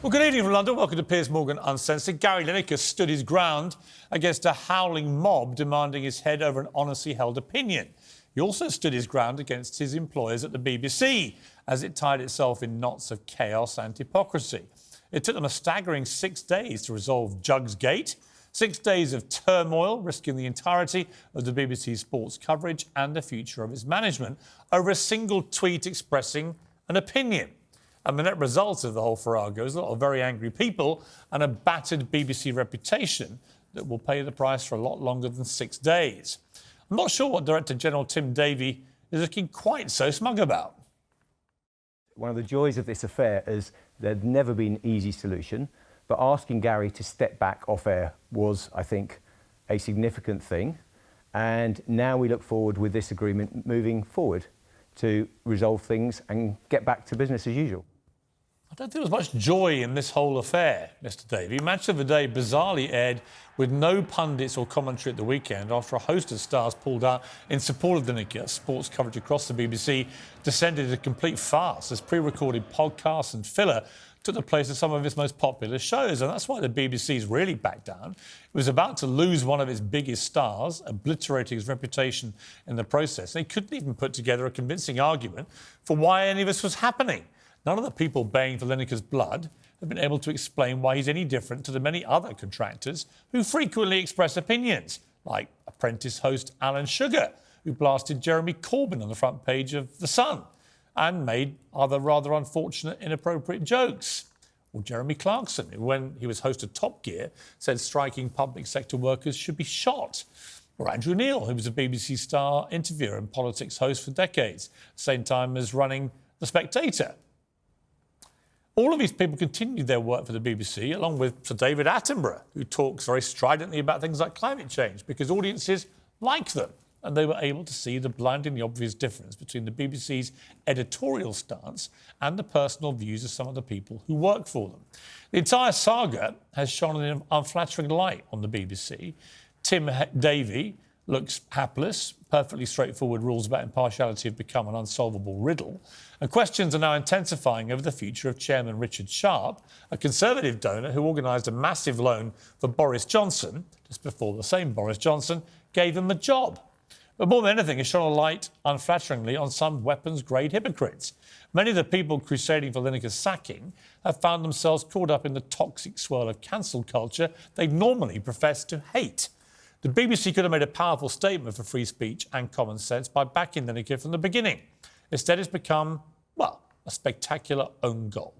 Well, good evening from London. Welcome to Piers Morgan Uncensored. Gary Lineker stood his ground against a howling mob demanding his head over an honestly held opinion. He also stood his ground against his employers at the BBC as it tied itself in knots of chaos and hypocrisy. It took them a staggering 6 days to resolve Jugsgate, 6 days of turmoil, risking the entirety of the BBC sports coverage and the future of its management over a single tweet expressing an opinion. And the net result of the whole farrago is a lot of very angry people and a battered BBC reputation that will pay the price for a lot longer than 6 days. I'm not sure what Director General Tim Davie is looking quite so smug about. One of the joys of this affair is there'd never been an easy solution, but asking Gary to step back off air was, I think, a significant thing. And now we look forward with this agreement moving forward to resolve things and get back to business as usual. I don't think there was much joy in this whole affair, Mr Davey. Match of the Day bizarrely aired with no pundits or commentary at the weekend after a host of stars pulled out in support of Lineker. Sports coverage across the BBC descended into a complete farce as pre-recorded podcasts and filler took the place of some of its most popular shows, and that's why the BBC's really backed down. It was about to lose one of its biggest stars, obliterating his reputation in the process. And they couldn't even put together a convincing argument for why any of this was happening. None of the people baying for Lineker's blood have been able to explain why he's any different to the many other contractors who frequently express opinions, like Apprentice host Alan Sugar, who blasted Jeremy Corbyn on the front page of The Sun and made other rather unfortunate, inappropriate jokes. Or Jeremy Clarkson, who, when he was host of Top Gear, said striking public sector workers should be shot. Or Andrew Neil, who was a BBC Star interviewer and politics host for decades, same time as running The Spectator. All of these people continued their work for the BBC, along with Sir David Attenborough, who talks very stridently about things like climate change, because audiences like them. And they were able to see the blindingly obvious difference between the BBC's editorial stance and the personal views of some of the people who work for them. The entire saga has shone an unflattering light on the BBC. Tim Davie looks hapless. Perfectly straightforward rules about impartiality have become an unsolvable riddle. And questions are now intensifying over the future of Chairman Richard Sharp, a Conservative donor who organised a massive loan for Boris Johnson, just before the same Boris Johnson gave him a job. But more than anything, it's shone a light, unflatteringly, on some weapons-grade hypocrites. Many of the people crusading for Lineker's sacking have found themselves caught up in the toxic swirl of cancel culture they normally profess to hate. The BBC could have made a powerful statement for free speech and common sense by backing Lineker from the beginning. Instead, it's become, well, a spectacular own goal.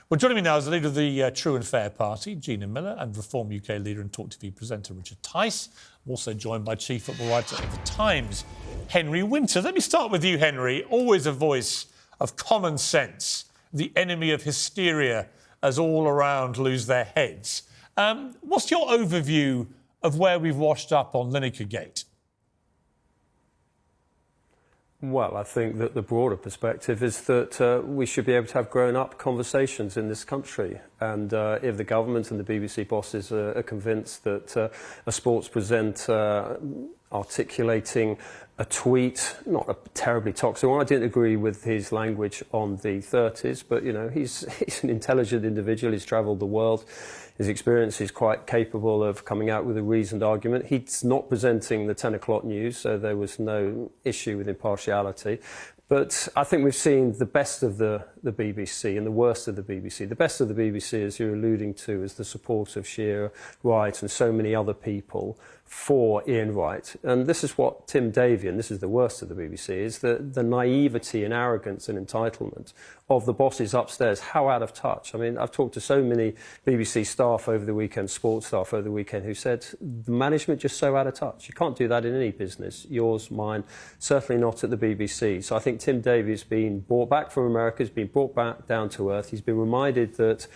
Well, joining me now is the leader of the True and Fair Party, Gina Miller, and Reform UK leader and TalkTV presenter Richard Tice. I'm also joined by chief football writer of The Times, Henry Winter. Let me start with you, Henry. Always a voice of common sense, the enemy of hysteria as all around lose their heads. What's your overview of where we've washed up on Lineker-gate? Well, I think that the broader perspective is that we should be able to have grown-up conversations in this country. And if the government and the BBC bosses are convinced that a sports presenter articulating a tweet, not a terribly toxic one, I didn't agree with his language on the 30s, but, you know, he's an intelligent individual, he's travelled the world. His experience is quite capable of coming out with a reasoned argument. He's not presenting the 10 o'clock news, so there was no issue with impartiality. But I think we've seen the best of the BBC and the worst of the BBC. The best of the BBC, as you're alluding to, is the support of Shearer, Wright and so many other people for Ian Wright. And this is what Tim Davie, and this is the worst of the BBC, is the naivety and arrogance and entitlement of the bosses upstairs. How out of touch. I mean, I've talked to so many BBC staff over the weekend, sports staff over the weekend, who said the management just so out of touch. You can't do that in any business, yours, mine, certainly not at the BBC. So I think Tim Davie's been brought back from America, he's been brought back down to earth. He's been reminded that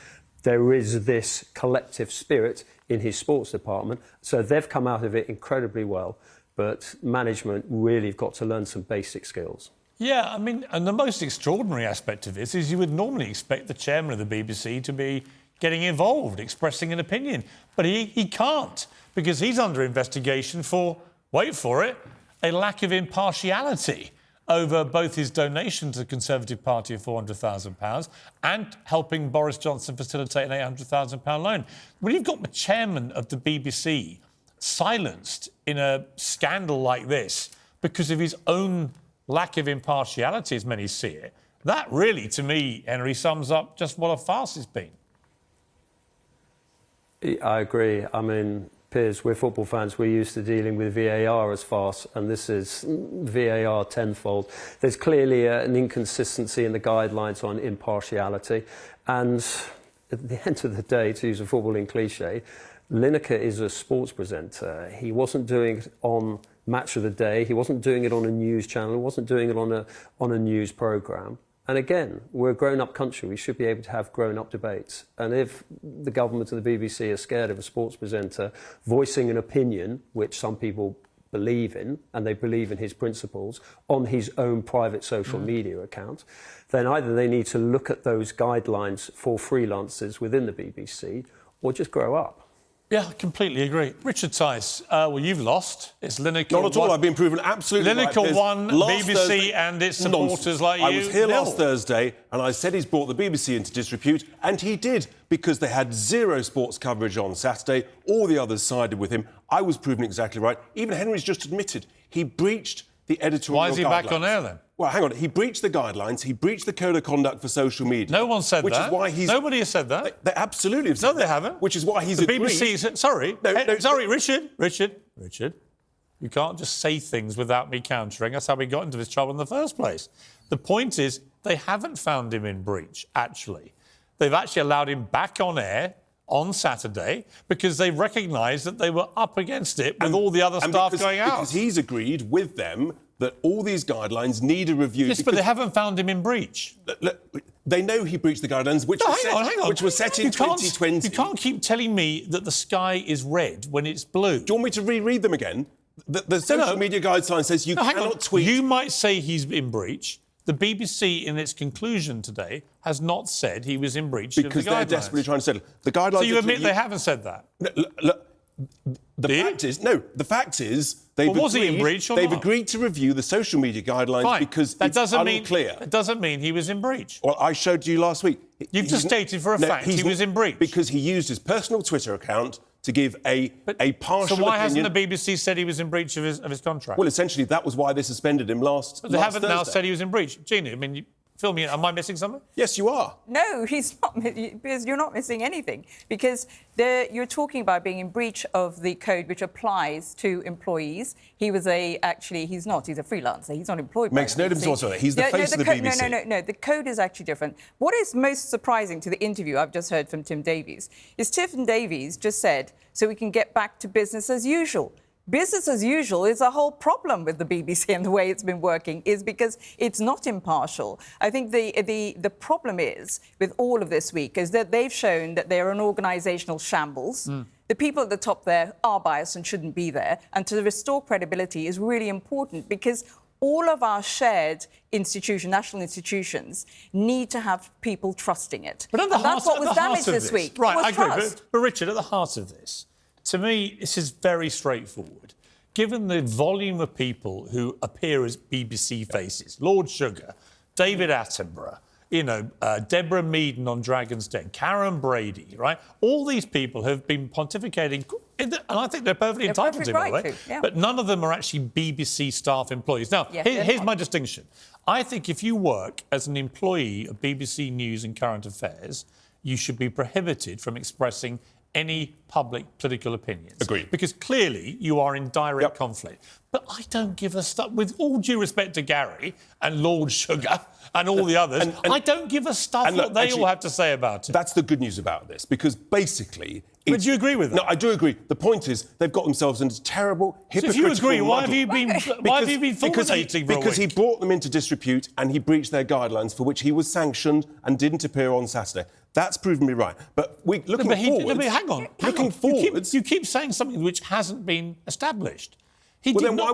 there is this collective spirit in his sports department. So they've come out of it incredibly well. But management really have got to learn some basic skills. Yeah, I mean, and the most extraordinary aspect of this is you would normally expect the chairman of the BBC to be getting involved, expressing an opinion. But he can't, because he's under investigation for, wait for it, a lack of impartiality. over both his donation to the Conservative Party of £400,000 and helping Boris Johnson facilitate an £800,000 loan. When you've got the chairman of the BBC silenced in a scandal like this because of his own lack of impartiality, as many see it, that really, to me, Henry, sums up just what a farce it's been. I agree. I mean, Piers, we're football fans. We're used to dealing with VAR as farce, and this is VAR tenfold. There's clearly an inconsistency in the guidelines on impartiality. And at the end of the day, to use a footballing cliche, Lineker is a sports presenter. He wasn't doing it on Match of the Day. He wasn't doing it on a news channel. He wasn't doing it on a news programme. And again, we're a grown-up country. We should be able to have grown-up debates. And if the government and the BBC are scared of a sports presenter voicing an opinion, which some people believe in, and they believe in his principles, on his own private social media account, then either they need to look at those guidelines for freelancers within the BBC or just grow up. Yeah, I completely agree. Richard Tice, well, you've lost. It's Lineker. Not at all. I've been proven absolutely right. Lineker won, BBC Thursday, and its supporters like you. I was here last Thursday and I said he's brought the BBC into disrepute, and he did, because they had zero sports coverage on Saturday. All the others sided with him. I was proven exactly right. Even Henry's just admitted he breached the editorial guidelines. Why is he back on air then? Well, hang on. He breached the guidelines. He breached the code of conduct for social media. No one said that. Which is why he's... Nobody has said that. They absolutely have said No, they haven't. Which is why he's the agreed... BBC... Sorry. No, sorry, Richard. You can't just say things without me countering. That's how we got into this trouble in the first place. The point is, they haven't found him in breach, actually. They've actually allowed him back on air on Saturday because they recognised that they were up against it with all the other staff going out. Because he's agreed with them that all these guidelines need a review. Yes, but they haven't found him in breach. Look, they know he breached the guidelines, which was set in 2020. You can't keep telling me that the sky is red when it's blue. Do you want me to reread them again? The social media guideline says you cannot tweet... You might say he's in breach. The BBC, in its conclusion today, has not said he was in breach of the guidelines. Because they're desperately trying to settle. The guidelines... So you admit they haven't said that? Look, the fact is... Was he in breach or They've not? agreed to review the social media guidelines because it's unclear. That doesn't mean he was in breach. Well, I showed you last week. You've just stated for a fact he was in breach. Because he used his personal Twitter account to give a partial opinion. So why hasn't the BBC said he was in breach of his contract? Well, essentially, that was why they suspended him last Thursday. They haven't now said he was in breach. Gina, I mean, fill me in. Am I missing something? Yes, you are. No, he's not, because you're not missing anything. Because you're talking about being in breach of the code which applies to employees. He was he's not. He's a freelancer. He's not employed by the BBC. Makes no difference whatsoever. He's the face of the BBC. No. The code is actually different. What is most surprising to the interview I've just heard from Tim Davies is Tim Davies just said, so we can get back to business as usual. Business as usual is a whole problem with the BBC and the way it's been working is because it's not impartial. I think the problem is with all of this week is that they've shown that they're an organisational shambles. The people at the top there are biased and shouldn't be there. And to restore credibility is really important because all of our shared national institutions need to have people trusting it. But that's what was damaged this week. Right, I agree. But Richard, at the heart of this, to me, this is very straightforward. Given the volume of people who appear as BBC faces, Lord Sugar, David Attenborough, Deborah Meaden on Dragon's Den, Karen Brady, right? All these people have been pontificating, and I think they're perfectly entitled to, by the way. Yeah. But none of them are actually BBC staff employees. Now, here's my distinction. I think if you work as an employee of BBC News and Current Affairs, you should be prohibited from expressing any public political opinions. Agreed. Because clearly you are in direct conflict. But I don't give a stuff, with all due respect to Gary and Lord Sugar and all the others, I don't give a stuff what they all have to say about it. That's the good news about this, because basically... But do you agree with that? No, I do agree. The point is, they've got themselves into terrible, hypocritical... So if you agree, why have you been fulminating for a Because he week? brought them into disrepute and he breached their guidelines for which he was sanctioned and didn't appear on Saturday. That's proven me right. But hang on. Looking forwards... You keep saying something which hasn't been established. He Well, did then not.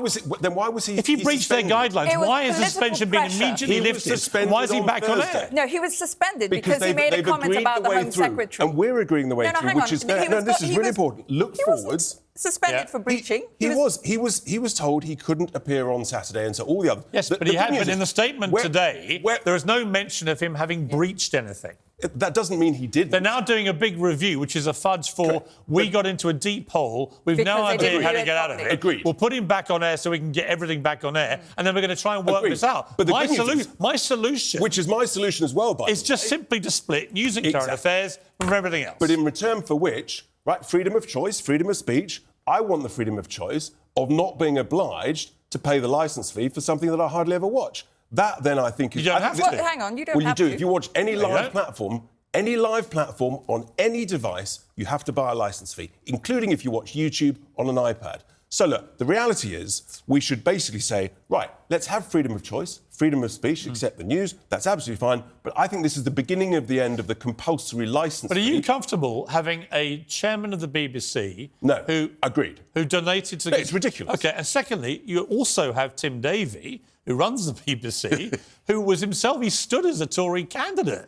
why was he? If he he breached their suspended? guidelines, It was why is the political suspension being pressure. immediately He was lifted? suspended Why is he on back on Thursday. air? No, he was suspended because he made a they've comment agreed about the way Home through, Secretary. and we're agreeing the way No, through, hang which on. is He no. was- This he is really was- important. Look he was forwards. suspended Yeah. for breaching. He was told he couldn't appear on Saturday, and so all the other. Yes, but he had. But in the statement today, there is no mention of him having breached anything. That doesn't mean he didn't. They're now doing a big review, which is a fudge for we got into a deep hole. We've no Because they idea didn't how do to it get out of it. properly. Agreed. We'll put him back on air so we can get everything back on air, and then we're going to try and work Agreed. this out. But the my, good news is- my solution which is my solution as well, by the is way. just simply to split news and current Exactly. affairs from everything else. But in return for which, right, freedom of choice, freedom of speech, I want the freedom of choice of not being obliged to pay the licence fee for something that I hardly ever watch. That then I think is. You don't I have think to. that- Well, hang on, you don't Well, you have do. to. If you watch any you live don't. platform, on any device, you have to buy a licence fee, including if you watch YouTube on an iPad. So look, the reality is we should basically say, right, let's have freedom of choice, freedom of speech, accept the news. That's absolutely fine. But I think this is the beginning of the end of the compulsory licence But are fee. you comfortable having a chairman of the BBC No. who Agreed. who donated to... No, it's ridiculous. OK, and secondly, you also have Tim Davie, who runs the BBC, who was himself, he stood as a Tory candidate.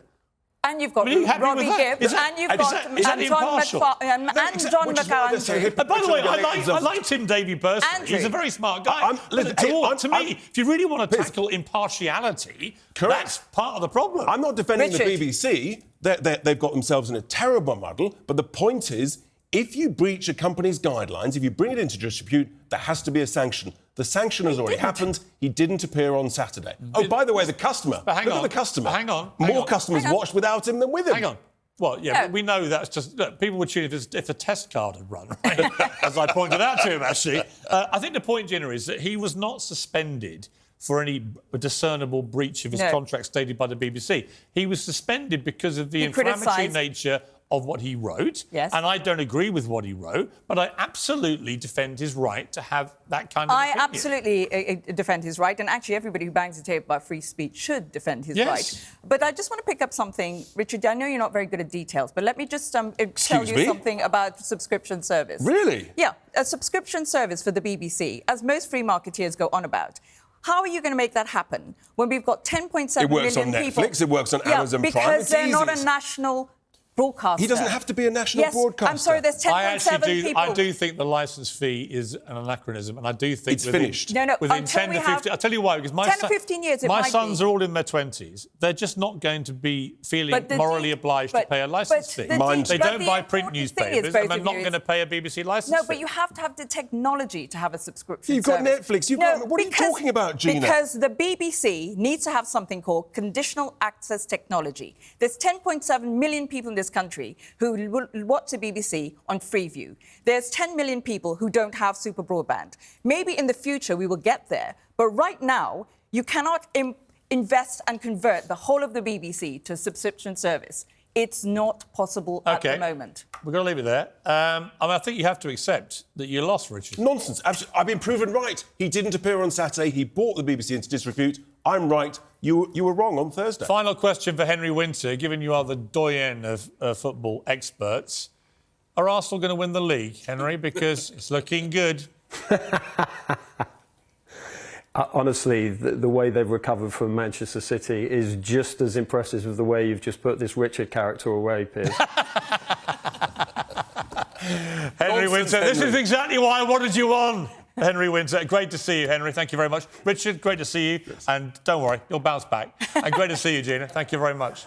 And you've got I mean, are you happy Robbie with that? Gibbs, Is that- and you've is got that- is that and John impartial? and John which is why they're so McAndrew. hypocritical. By the way, They make themselves- I like Tim Davie personally. Andrew. He's a very smart guy. listen, To me, if you really want to Piers. tackle impartiality, Correct. that's part of the problem. I'm not defending Richard. the BBC. They've got themselves in a terrible muddle. But the point is, if you breach a company's guidelines, if you bring it into disrepute, there has to be a sanction. The sanction has already happened. He didn't appear on Saturday. Oh, by the way, the customer. But hang Look on. at the customer. Hang on. More customers Hang on. watched without him than with him. Hang on. Well, yeah, No. but we know that's just... Look, people would tune if the test card had run, right? As I pointed out to him, actually. I think the point, Gina, is that he was not suspended for any discernible breach of his No. contract stated by the BBC. He was suspended because of the He inflammatory criticised- nature of what he wrote. Yes. And I don't agree with what he wrote, but I absolutely defend his right to have that kind of I opinion. absolutely defend his right, and actually everybody who bangs the table about free speech should defend his Yes. right. But I just want to pick up something, Richard. I know you're not very good at details, but let me just tell Excuse you me? something about subscription service. Really? Yeah, a subscription service for the BBC, as most free marketeers go on about. How are you going to make that happen when we've got 10.7 It works million on people? Netflix, it works on Amazon Prime, because it's they're not easy. a national broadcaster. He doesn't have to be a national broadcaster. I'm sorry, there's 10.7 people. I do think the licence fee is an anachronism, and I do think It's finished. No, within until 10 we to have 15. I'll tell you why, because my 10 or 15 years it my might sons be. are all in their 20s. They're just not going to be feeling But the morally deep- obliged to but- pay a licence but fee. the deep- They but don't the buy print important thing is, newspapers, both and they're of not you, going to pay a BBC licence No, fee. but you have to have the technology to have a subscription You've got service. Netflix, you've No, got... What are you because- talking about, Gina? Because the BBC needs to have something called conditional access technology. There's 10.7 million people in this country who will watch the BBC on Freeview. There's 10 million people who don't have super broadband. Maybe in the future we will get there, but right now you cannot invest and convert the whole of the BBC to a subscription service. It's not possible at the moment. We're going to leave it there. I think you have to accept that you lost, Richard. Nonsense. Absolutely. I've been proven right. He didn't appear on Saturday. He brought the BBC into disrepute. I'm right. You were wrong on Thursday. Final question for Henry Winter, given you are the doyen of football experts. Are Arsenal going to win the league, Henry? Because it's looking good. Honestly, the way they've recovered from Manchester City is just as impressive as the way you've just put this Richard character away, Piers. Henry Nonsense, Winter, this Henry. is exactly why I wanted you on. Henry Winter, great to see you, Henry. Thank you very much. Richard, great to see you. And don't worry, you'll bounce back. And great to see you, Gina. Thank you very much.